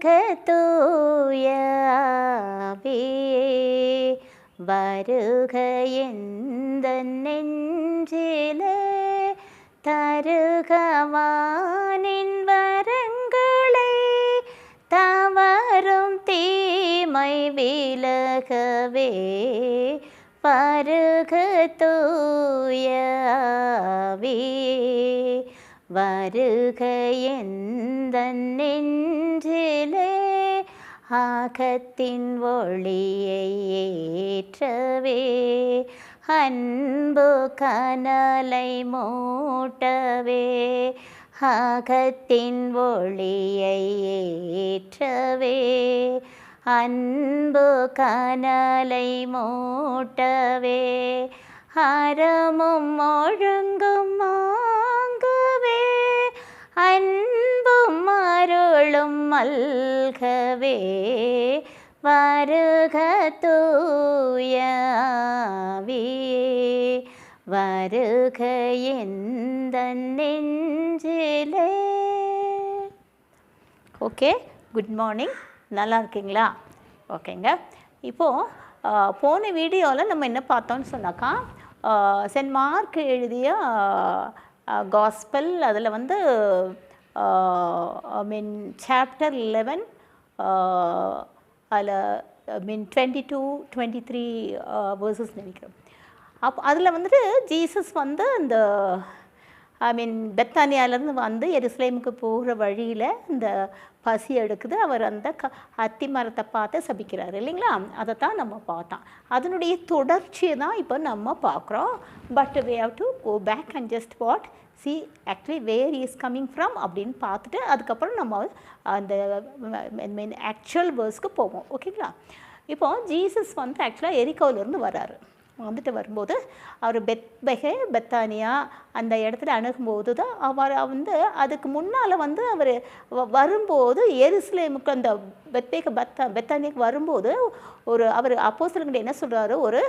தூய ஆவியே, வருக எந்தன் நெஞ்சிலே, தருக வானின் வரங்களை, தவறும் தீமை விலகவே, வருக தூய ஆவியே, வருக எந்தன் நெஞ்சிலே, ஆகத்தின் ஒளியை ஏற்றவே, அன்பு கனலை மூட்டவே, ஆகத்தின் ஒளியை ஏற்றவே, அன்பு கனலை மூட்டவே, அறமும் ஒழுங்கும் ஆங்கவே, அன்பும் அருளும் மல்கவே, வருக தூய ஆவியே, வருக எந்தன் நெஞ்சிலே. Okay, good morning. நல்லா இருக்கீங்களா? ஓகேங்க. இப்போது போன வீடியோவில் நம்ம என்ன பார்த்தோம்னு சொன்னாக்கா, சென்ட் மார்க் எழுதிய காஸ்பல், அதில் வந்து சாப்டர் 11, அதில் 22-23 வேர்சஸ் நினைக்கிறோம். அதில் வந்துட்டு ஜீசஸ் வந்து அந்த பெத்தானியாவிலேருந்து வந்து எருசலேமுக்கு போகிற வழியில் இந்த பசி எடுக்குது. அவர் அந்த அத்தி மரத்தை பார்த்து சபிக்கிறார் இல்லைங்களா? அதை தான் நம்ம பார்த்தோம். அதனுடைய தொடர்ச்சியை தான் இப்போ நம்ம பார்க்குறோம். But we have to go back and just see actually where he is coming from அப்படின்னு பார்த்துட்டு அதுக்கப்புறம் நம்ம அந்த ஆக்சுவல் வேர்ஸ்க்கு போவோம். ஓகேங்களா? இப்போது ஜீசஸ் வந்து ஆக்சுவலாக எரிகோவிலேருந்து வர்றாரு. வந்துட்டு வரும்போது அவர் பெத்தானியா அந்த இடத்துல அணுகும்போது தான் அவர் வந்து அதுக்கு முன்னால் வந்து அவர் வரும்போது எருசலேமுக்கு அந்த பெத்தானியாவுக்கு வரும்போது அவர் அப்போஸ்தலர்கிட்ட என்ன சொல்கிறாரு, ஒரு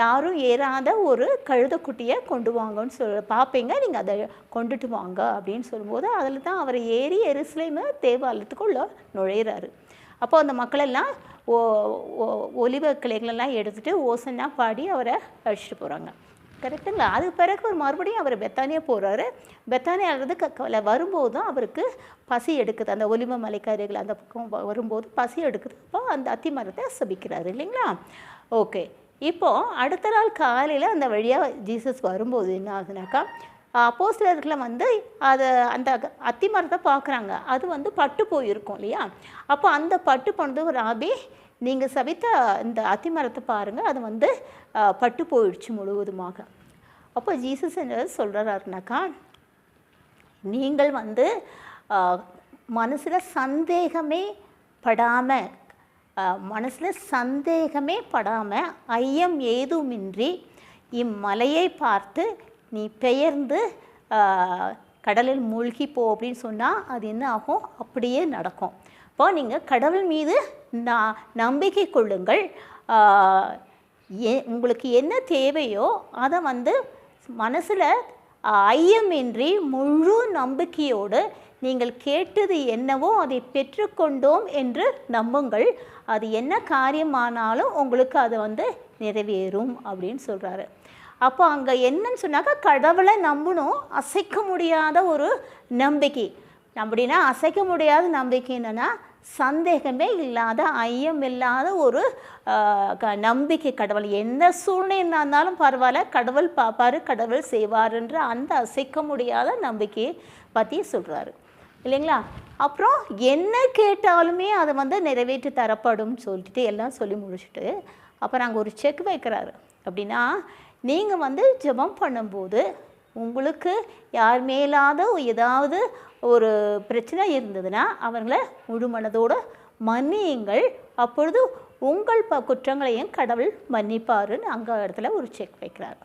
யாரும் ஏறாத ஒரு கழுதைக்குட்டியை கொண்டு வாங்கன்னு பார்ப்பீங்க, நீங்கள் அதை கொண்டுட்டு வாங்க அப்படின்னு சொல்லும்போது அதில் தான் அவர் ஏறி எருசலேமு தேவாலயத்துக்குள்ள நுழையிறாரு. அப்போ அந்த மக்களெல்லாம் ஒலிவ கிளைகளெல்லாம் எடுத்துகிட்டு ஓசன்னா பாடி அவரை அழைச்சிட்டு போகிறாங்க. கரெக்டுங்களா? அதுக்கு பிறகு ஒரு மறுபடியும் அவர் பெத்தானியா போகிறாரு. பெத்தானியாவிலேருந்து வரும்போது தான் அவருக்கு பசி எடுக்குது. அந்த ஒலிவ மலைக்காரிகள் அந்த பக்கம் வரும்போது பசி எடுக்குது. அப்போ அந்த அத்தி மரத்தை சபிக்கிறாரு இல்லைங்களா? ஓகே. இப்போது அடுத்த நாள் காலையில் அந்த வழியாக ஜீசஸ் வரும்போது என்ன ஆகுதுனாக்கா, அப்போஸ்தலர்களை வந்து அதை அந்த அத்தி மரத்தை பார்க்குறாங்க. அது வந்து பட்டு போயிருக்கும் இல்லையா? அப்போ அந்த பட்டு போனது, ராபி நீங்கள் சபித்த இந்த அத்தி மரத்தை பாருங்கள், அது வந்து பட்டு போயிடுச்சு முழுவதுமாக. அப்போ ஜீசஸ் என்ன சொல்கிறாருனாக்கா, நீங்கள் வந்து மனசில் சந்தேகமே படாமல் ஐயம் ஏதுமின்றி இம்மலையை பார்த்து நீ பெயர்ந்து கடலில் மூழ்கி போ அப்படின்னு சொன்னால் அது என்ன ஆகும்? அப்படியே நடக்கும். இப்போ நீங்கள் கடவுள் மீது நம்பிக்கை கொள்ளுங்கள். உங்களுக்கு என்ன தேவையோ அதை வந்து மனசில் ஐயமின்றி முழு நம்பிக்கையோடு நீங்கள் கேட்டது என்னவோ அதை பெற்றுக்கொண்டோம் என்று நம்புங்கள். அது என்ன காரியமானாலும் உங்களுக்கு அது வந்து நிறைவேறும் அப்படின்னு சொல்கிறாரு. அப்போ அங்கே என்னன்னு சொன்னாக்கா, கடவுளை நம்பணும், அசைக்க முடியாத ஒரு நம்பிக்கை. அப்படின்னா அசைக்க முடியாத நம்பிக்கை என்னென்னா சந்தேகமே இல்லாத, ஐயம் இல்லாத ஒரு நம்பிக்கை. கடவுள் எந்த சூழ்நிலை இருந்தாலும் பரவாயில்ல, கடவுள் பார்ப்பார், கடவுள் செய்வார்ன்ற அந்த அசைக்க முடியாத நம்பிக்கையை பற்றி சொல்கிறாரு இல்லைங்களா? அப்புறம் என்ன கேட்டாலுமே அதை வந்து நிறைவேற்றி தரப்படும் சொல்லிட்டு எல்லாம் சொல்லி முடிச்சுட்டு அப்புறம் அங்கே ஒரு செக் வைக்கிறாரு. அப்படின்னா நீங்கள் வந்து ஜெபம் பண்ணும்போது உங்களுக்கு யார் மேலாத ஏதாவது ஒரு பிரச்சனை இருந்ததுன்னா அவங்கள முழு மனதோடு மன்னியுங்கள், அப்பொழுது உங்கள் குற்றங்களையும் கடவுள் மன்னிப்பாருன்னு அங்கே இடத்துல ஒரு செக் வைக்கிறார்.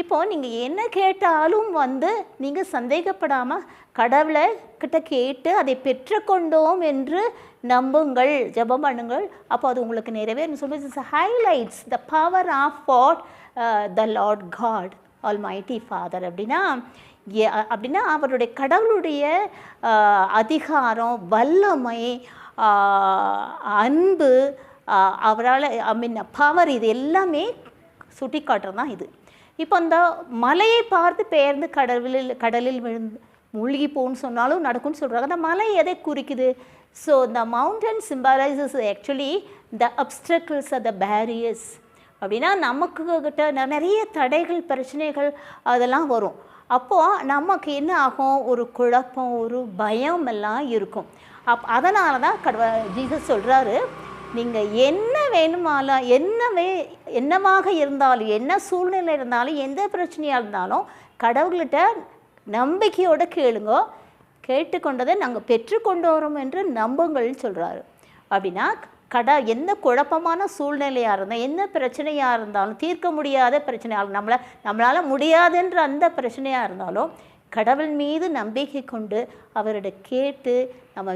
இப்போது நீங்கள் என்ன கேட்டாலும் வந்து நீங்கள் சந்தேகப்படாமல் கடவுளை கிட்ட கேட்டு அதை பெற்றுக்கொண்டோம் என்று நம்புங்கள், ஜெபம் பண்ணுங்கள், அப்போ அது உங்களுக்கு நிறைவேறும் சொல்லி highlights the power of what the Lord God Almighty Father. அப்படின்னா அப்படின்னா அவருடைய கடவுளுடைய அதிகாரம், வல்லமை, அன்பு, அவரால் பவர், இது எல்லாமே சுட்டி காட்டுறது தான் இது. இப்போ அந்த மலையை பார்த்து பெயர்ந்து கடலில் விழுந்து மூழ்கி போன்னு சொன்னாலும் நடக்கும்னு சொல்கிறாங்க. அந்த மலை எதை குறிக்குது? So the mountain symbolises actually the obstacles or the barriers. அப்படின்னா நமக்கு கிட்ட நிறைய தடைகள், பிரச்சனைகள் அதெல்லாம் வரும். அப்போது நமக்கு என்ன ஆகும்? ஒரு குழப்பம், ஒரு பயம் எல்லாம் இருக்கும். அதனால தான் ஜீசஸ் சொல்கிறாரு, நீங்கள் என்ன வேணுமாலும், என்னவாக இருந்தாலும், என்ன சூழ்நிலை இருந்தாலும், எந்த பிரச்சனையாக இருந்தாலும் கடவுள்கிட்ட நம்பிக்கையோடு கேளுங்கோ, கேட்டுக்கொண்டதை நாங்கள் பெற்றுக்கொண்டு வரோம் என்று நம்புங்கள்னு சொல்கிறாரு. அப்படின்னா எந்த குழப்பமான சூழ்நிலையாக இருந்தால், என்ன பிரச்சனையாக இருந்தாலும், தீர்க்க முடியாத பிரச்சனையாக, நம்மளால் முடியாதுன்ற அந்த பிரச்சனையாக இருந்தாலும் கடவுள் மீது நம்பிக்கை கொண்டு அவரோட கேட்டு, நம்ம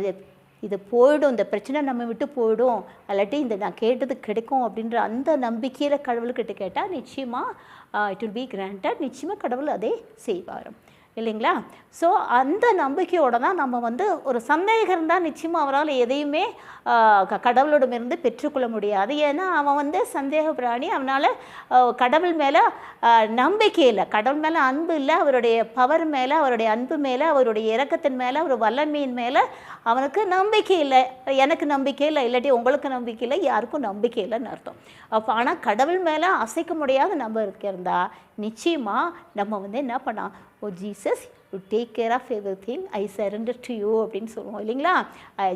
இது போயிடும், இந்த பிரச்சனை நம்ம விட்டு போயிடும், இல்லாட்டி இந்த நான் கேட்டது கிடைக்கும் அப்படின்ற அந்த நம்பிக்கையில் கடவுள்கிட்ட கேட்டால் நிச்சயமாக இட் வில் பி கிராண்டட். நிச்சயமாக கடவுள் அதை செய்வார் இல்லைங்களா? ஸோ அந்த நம்பிக்கையோடு தான் நம்ம ஒரு சந்தேகம் இருந்தால் நிச்சயமாக அவரால் எதையுமே கடவுளிடமிருந்து பெற்றுக்கொள்ள முடியாது. ஏன்னா அவன் சந்தேக பிராணி. அவனால் கடவுள் மேலே நம்பிக்கை இல்லை, கடவுள் மேலே அன்பு இல்லை, அவருடைய பவர் மேலே, அவருடைய அன்பு மேலே, அவருடைய இரக்கத்தின் மேலே, அவர் வல்லமையின் மேலே அவனுக்கு நம்பிக்கை இல்லை. எனக்கு நம்பிக்கை இல்லை, இல்லாட்டி உங்களுக்கு நம்பிக்கை இல்லை, யாருக்கும் நம்பிக்கை இல்லைன்னு அர்த்தம். ஆனால் கடவுள் மேலே அசைக்க முடியாத நம்பிக்கை இருந்தால் நிச்சயமாக நம்ம என்ன பண்ணலாம்? Oh Jesus, you take care of everything, I surrender to you அப்படின்னு சொல்லுவோம் இல்லைங்களா?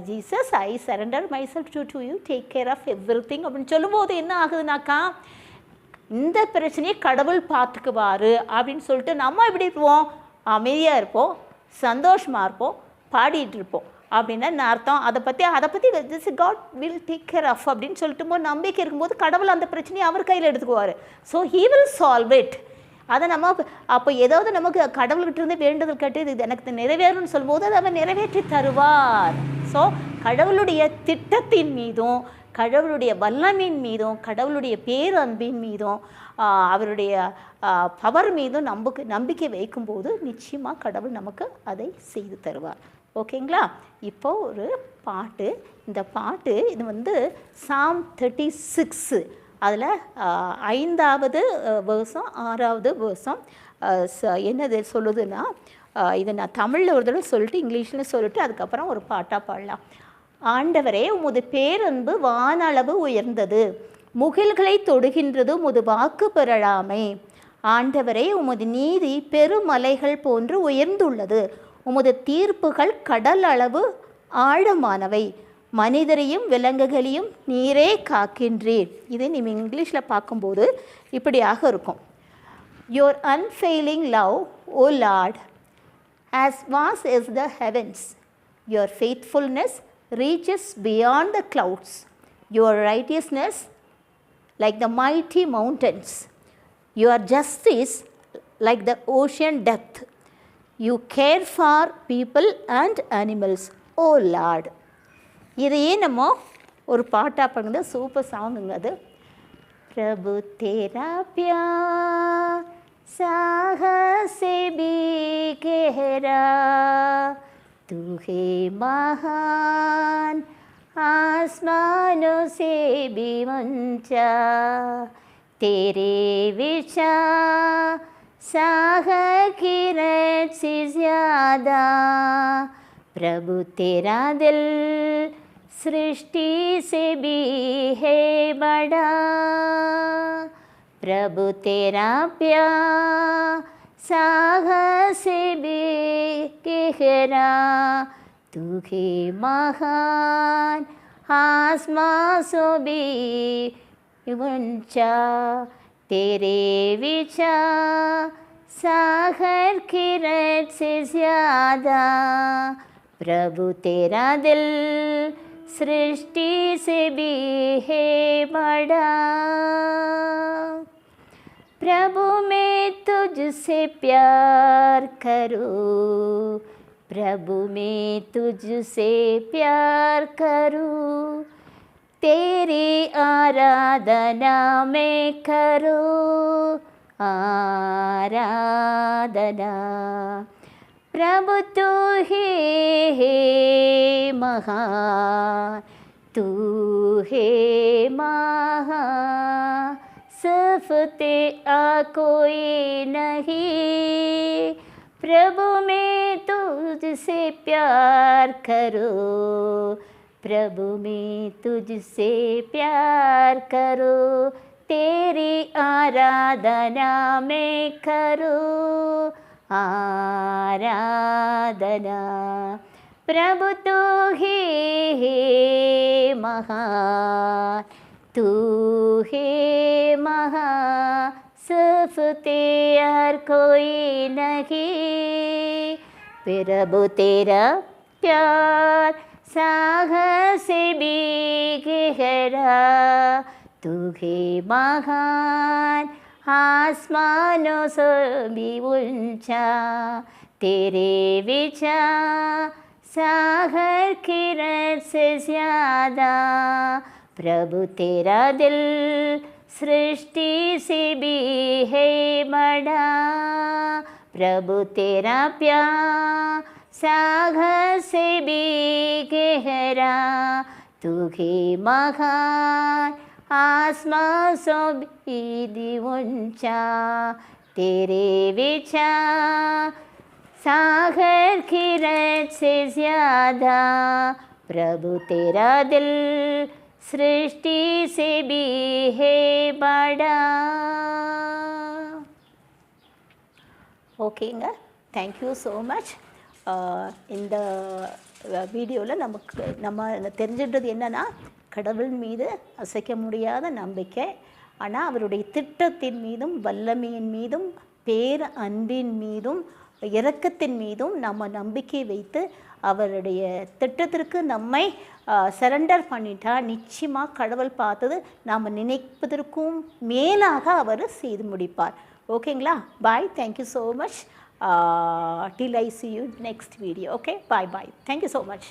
Jesus, I surrender myself to you, take care of everything அப்படின்னு சொல்லும்போது என்ன ஆகுதுனாக்கா, இந்த பிரச்சனையை கடவுள் பார்த்துக்குவார் அப்படின்னு சொல்லிட்டு நம்ம எப்படி இருப்போம்? அமைதியாக இருப்போம், சந்தோஷமாக இருப்போம், பாடிட்டு இருப்போம். அப்படின்னா அர்த்தம் அதை பற்றி this God will take care of அப்படின்னு சொல்லிட்டு போது நம்பிக்கை இருக்கும்போது கடவுள் அந்த பிரச்சனையை அவர் கையில் எடுத்துக்குவார். So he will solve it. அதை நம்ம அப்போ ஏதாவது நமக்கு கடவுள்கிட்ட இருந்து வேண்டுதல் கேட்டு இது எனக்கு நிறைவேறும்னு சொல்லும்போது அதை அவர் நிறைவேற்றி தருவார். ஸோ கடவுளுடைய திட்டத்தின் மீதும், கடவுளுடைய வல்லமையின் மீதும், கடவுளுடைய பேரன்பின் மீதும், அவருடைய பவர் மீதும் நம்பிக்கை வைக்கும்போது நிச்சயமாக கடவுள் நமக்கு அதை செய்து தருவார். ஓகேங்களா? இப்போது ஒரு பாட்டு, இந்த பாட்டு இது சாம் 36, அதில் 5வது வேர்ஸும் 6வது வேர்ஸும் என்னது சொல்லுதுன்னா, இதை நான் தமிழில் ஒரு தடவை சொல்லிட்டு இங்கிலீஷில் சொல்லிட்டு அதுக்கப்புறம் ஒரு பாட்டாக பாடலாம். ஆண்டவரே, உமது பேரன்பு வானளவு உயர்ந்தது, முகில்களை தொடுகின்றது உமது வாக்கு பெறலாமை. ஆண்டவரே, உமது நீதி பெருமலைகள் போன்று உயர்ந்துள்ளது, உமது தீர்ப்புகள் கடல் அளவு ஆழமானவை, மனிதரையும் விலங்குகளையும் நீரே காக்கின்றீர். இதை நீங்கள் இங்கிலீஷில் பார்க்கும்போது இப்படியாக இருக்கும். Your unfailing love, O Lord, as vast as the heavens, your faithfulness reaches beyond the clouds, your righteousness like the mighty mountains, your justice like the ocean depth, you care for people and animals, O Lord. இதையே நம்ம ஒரு பாட்டாக பண்ணுங்க, super சாங்குங்க அது. பிரபு தேரா प्यार साहस से भी गहरा, तू है महान आसमानों से भी ऊंचा, तेरे विचार सागर की रेत से ज़्यादा, प्रभु तेरा दिल सृष्टि से भी है बड़ा, प्रभु तेरा प्यार सागर से भी गहरा, तू है महान आसमां से भी ऊंचा, तेरे विचार सागर की रेत से ज़्यादा, प्रभु तेरा दिल सृष्टि से भी है बड़ा, प्रभु मैं तुझसे प्यार करूं, प्रभु मैं तुझसे प्यार करूं, तेरी आराधना मैं करूं, आराधना आराधना। प्रभु तू ही है महान, तू है महान, सिर्फ तेरा कोई नहीं। प्रभु मैं तुझसे प्यार करूं, प्रभु मैं तुझसे प्यार करूं, तेरी आराधना मैं करूं, आराधना। प्रभु तू ही है महान, तू है महान, सिर्फ तेरा कोई नहीं। प्रभु तेरा प्यार सागर से भी गहरा, तू है महान, आसमानों से भी ऊंचा, तेरे विचार सागर किरण से ज़्यादा। प्रभु तेरा दिल सृष्टि से भी है बड़ा, प्रभु तेरा प्यार सागर से भी गहरा, तू है महान, आसमान से भी ऊंचा, तेरे विचार सागर किरण से ज़्यादा। प्रभु तेरा दिल सृष्टि से भी है बड़ा। ஓகேங்க, தேங்க்யூ ஸோ மச். இந்த வீடியோவில் நம்ம தெரிஞ்சின்றது என்னென்னா, கடவுள் மீது அசைக்க முடியாத நம்பிக்கை, ஆனால் அவருடைய திட்டத்தின் மீதும் வல்லமையின் மீதும் பேர அன்பின் மீதும் இரக்கத்தின் மீதும் நம்ம நம்பிக்கை வைத்து அவருடைய திட்டத்திற்கு நம்மை சரண்டர் பண்ணிட்டா நிச்சயமாக கடவுள் பார்த்தது நாம் நினைப்பதற்கும் மேலாக அவர் செய்து முடிப்பார். ஓகேங்களா? Bye. Thank you so much. Till I see you next video. Okay, bye bye. Thank you so much.